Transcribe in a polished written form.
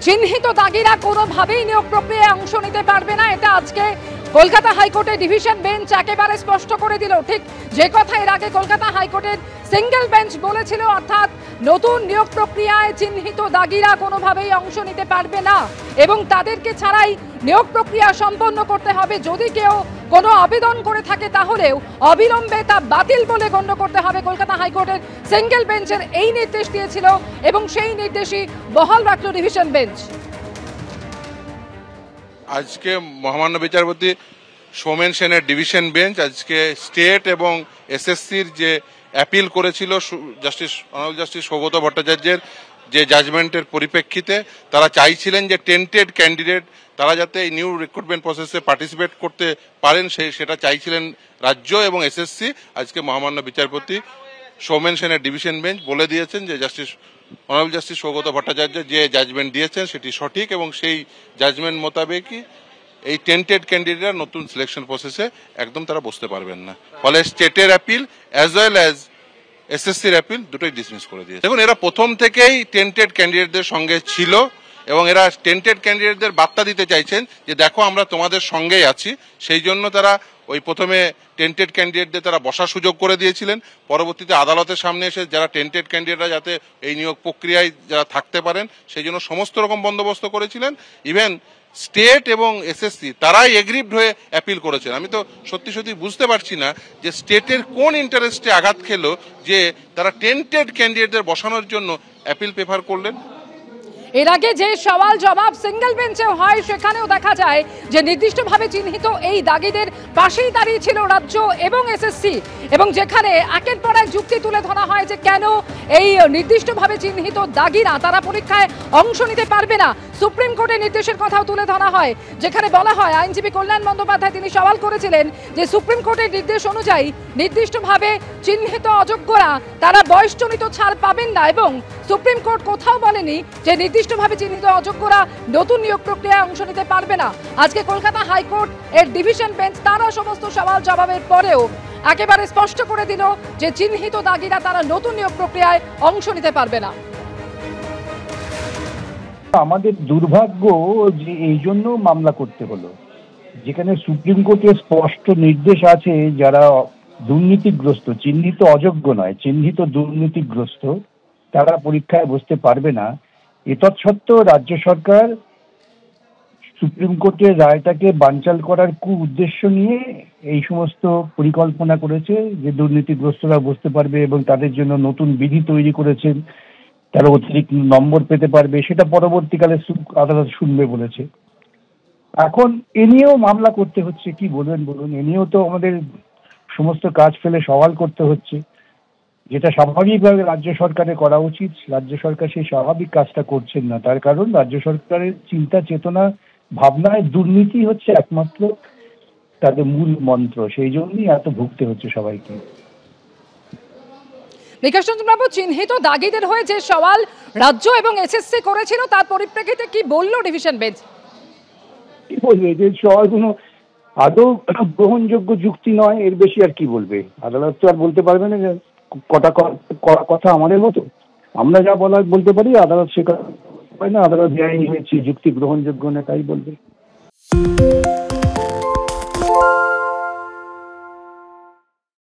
চিহ্নিত দাগিরা কোনোভাবেই নিয়োগ প্রক্রিয়ায় অংশ নিতে পারবে না, এটা আজকে কলকাতা হাইকোর্টের ডিভিশন বেঞ্চ একেবারে স্পষ্ট করে দিল। ঠিক যে কথা এর আগে কলকাতা হাইকোর্টের সিঙ্গেল বেঞ্চ বলেছিল, অর্থাৎ নতুন নিয়োগ প্রক্রিয়ায় চিহ্নিত দাগিরা কোনোভাবেই অংশ নিতে পারবে না এবং তাদেরকে ছাড়াই নিয়োগ প্রক্রিয়া সম্পন্ন করতে হবে। যদি কেউ কোনো আবেদন করে থাকে তাহলেও অবিলম্বে তা বাতিল বলে গণ্য করতে হবে। কলকাতা হাইকোর্টের সিঙ্গেল বেঞ্চের এই নির্দেশ দিয়েছিল এবং সেই নির্দেশই বহাল রাখল ডিভিশন বেঞ্চ। আজকে মহামান্য বিচারপতি সৌমেন সেনের ডিভিশন বেঞ্চ আজকে স্টেট এবং এসএসসির যে অ্যাপিল করেছিল অনারেবল জাস্টিস সৌগত ভট্টাচার্যের যে জাজমেন্টের পরিপ্রেক্ষিতে তারা চাইছিলেন যে টেন্টেড ক্যান্ডিডেট তারা যাতে এই নিউ রিক্রুটমেন্ট প্রসেসে পার্টিসিপেট করতে পারেন সেটা চাইছিলেন রাজ্য এবং এসএসসি। আজকে মহামান্য বিচারপতি সৌমেন সেনের ডিভিশন বেঞ্চ বলে দিয়েছেন যে অনারেবল জাস্টিস সৌগত ভট্টাচার্য যে জাজমেন্ট দিয়েছেন সেটি সঠিক এবং সেই জাজমেন্ট মোতাবেকই এই টেন্টেড ক্যান্ডিডেটরা নতুন সিলেকশন প্রসেসে একদম তারা বসতে পারবেন না। ফলে স্টেটের অ্যাপিল অ্যাজ ওয়েল অ্যাজ এসএসসির অ্যাপিল দুটোই ডিসমিস করে দিয়েছে। দেখুন, এরা প্রথম থেকেই টেন্টেড ক্যান্ডিডেটদের সঙ্গে ছিল এবং এরা টেন্টেড ক্যান্ডিডেটদের বার্তা দিতে চাইছেন যে দেখো আমরা তোমাদের সঙ্গেই আছি। সেই জন্য তারা ওই প্রথমে টেন্টেড ক্যান্ডিডেটদের তারা বসার সুযোগ করে দিয়েছিলেন। পরবর্তীতে আদালতের সামনে এসে যারা টেন্টেড ক্যান্ডিডেটরা যাতে এই নিয়োগ প্রক্রিয়ায় যারা থাকতে পারেন সেই জন্য সমস্ত রকম বন্দোবস্ত করেছিলেন। ইভেন স্টেট এবং এসএসসি তারাই এগ্রিভড হয়ে অ্যাপিল করেছেন। আমি তো সত্যি বুঝতে পারছি না যে স্টেটের কোন ইন্টারেস্টে আঘাত খেলো যে তারা টেন্টেড ক্যান্ডিডেটদের বসানোর জন্য অ্যাপিল প্রেফার করলেন। এর আগে যে সওয়াল জবাব সিঙ্গেল বেঞ্চেও হয় সেখানেও দেখা যায় যে নির্দিষ্টভাবে চিহ্নিত এই দাগিদের পাশেই দাঁড়িয়ে ছিল রাজ্য এবং এসএসসি এবং যেখানে একের পর এক যুক্তি তুলে ধরা হয় যে কেন এই নির্দিষ্টভাবে চিহ্নিত দাগিরা তারা পরীক্ষায় অংশ নিতে পারবে না। সুপ্রিম কোর্টের নির্দেশের কথাও তুলে ধরা হয়, যেখানে বলা হয় আইনজীবী কল্যাণ বন্দ্যোপাধ্যায় তিনি সওয়াল করেছিলেন যে সুপ্রিম কোর্টের নির্দেশ অনুযায়ী নির্দিষ্টভাবে চিহ্নিত অযোগ্যরা তারা বয়সজনিত ছাড় পাবেন না এবং সুপ্রিম কোর্ট কোথাও বলেনি যে নির্দিষ্টভাবে চিহ্নিত অযোগ্যরা নতুন নিয়োগ প্রক্রিয়ায় অংশ নিতে পারবে না। আজকে কলকাতা হাইকোর্ট এর ডিভিশন বেঞ্চ তারা সমস্ত সওয়াল জবাবের পরেও একেবারে স্পষ্ট করে দিল যে চিহ্নিত দাগিরা তারা নতুন নিয়োগ প্রক্রিয়ায় অংশ নিতে পারবে না। আমাদের দুর্ভাগ্য যে এই জন্য মামলা করতে হলো, যেখানে সুপ্রিম কোর্টের স্পষ্ট নির্দেশ আছে যারা দুর্নীতিগ্রস্ত, চিহ্নিত অযোগ্য নয় চিহ্নিত দুর্নীতিগ্রস্ত তারা পরীক্ষায় বসতে পারবে না। এতৎসত্ত্বেও রাজ্য সরকার সুপ্রিম কোর্টের রায়টাকে বানচাল করার উদ্দেশ্য নিয়ে এই সমস্ত পরিকল্পনা করেছে যে দুর্নীতিগ্রস্তরা বসতে পারবে এবং তাদের জন্য নতুন বিধি তৈরি করেছেন, তারা অতিরিক্ত নম্বর পেতে পারবে, সেটা পরবর্তীকালে আদালত শুনবে বলেছে। এখন এ নিয়েও মামলা করতে হচ্ছে, কি বলবেন বলুন। এ নিয়েও তো আমাদের সমস্ত কাজ ফেলে সওয়াল করতে হচ্ছে, যেটা স্বাভাবিকভাবে রাজ্য সরকারের করা উচিত। রাজ্য সরকার সেই স্বাভাবিক কাজটা করছেন না, তার কারণ রাজ্য সরকারের চিন্তা চেতনা ভাবনায় দুর্নীতি হচ্ছে একমাত্র তাদের মূল মন্ত্র, সেই জন্যই এত ভুগতে হচ্ছে সবাইকে। বিকাশ চন্দ্র বাবু, চিহ্নিত দাগিদের হয়ে যে সওয়াল রাজ্য এবং এসএসসি করেছিল তার পরিপ্রেক্ষিতে কি বলল ডিভিশন বেঞ্চ? কি বলবে, যে সওয়ালগুলো আদৌ গ্রহণযোগ্য যুক্তি নয়, এর বেশি আর কি বলবে। আদালত তো আর বলতে পারবে না যে কটা কথা আমাদের মতো, আমরা যা বলার বলতে পারি, আদালত সে কথা না, আদালত বেআইনি হয়েছে, যুক্তি গ্রহণযোগ্য না, তাই বলবে।